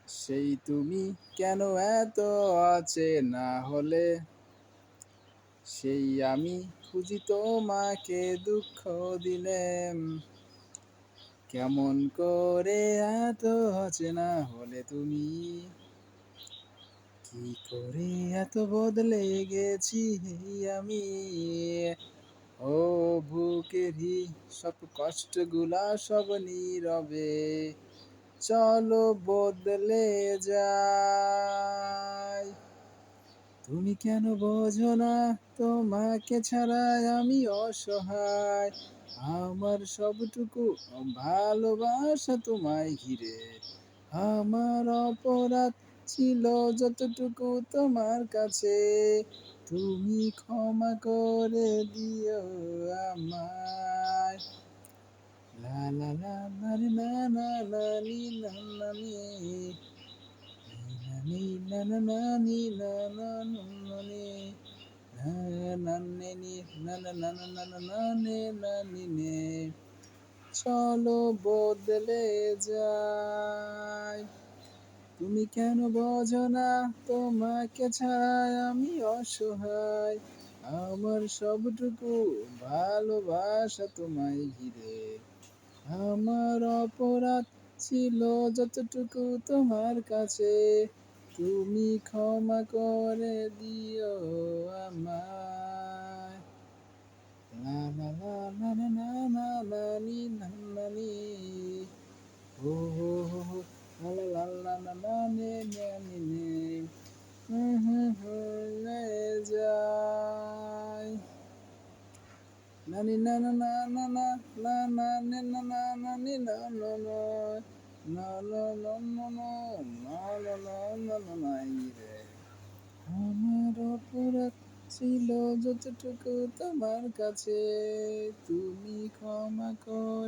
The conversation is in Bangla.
সেই তুমি কেন এত অচেনা হলে, সেই আমি খুঁজি তোমাকে দুঃখ দিলে। কেমন করে এত অচেনা হলে তুমি, কি করে এত বদলে গেছি আমি। ও বুকেরই সব কষ্টগুলা সব নীরবে চলো বদলে যায়। তুমি কেন বোঝো না তোমাকে ছাড়া আমি অসহায়। আমার সবটুকু ভালোবাসা তোমায় ঘিরে। আমার অপরাধ ছিল যতটুকু তোমার কাছে, তুমি ক্ষমা করে দিও আমায়। লা লা লা লা রে না না না নি না না নি। নি না না না নি না না না না নি। না না নে নি না না না না না না না নে না নি নে। চলো বদলে যাই। তুমি কেন বোঝো না তোমাকে ছাড়া আমি অসহায়। আমার সবটুকু ভালোবাসা তোমায় ঘিরে। আমার অপরাধ ছিল যতটুকু তোমার কাছে, তুমি ক্ষমা করে দিও আমায়। লা লা লা লা লা না না না নি না না নি। হো হো হো হো লা লা লা লা লা নে নে নি নে। লে যাই। না নি না না না না না না না নে না না না নি না না না না না না না না না না না না না নাই রে। আমার অপরাধ ছিল যতটুকু তোমার কাছে, তুমি ক্ষমা কর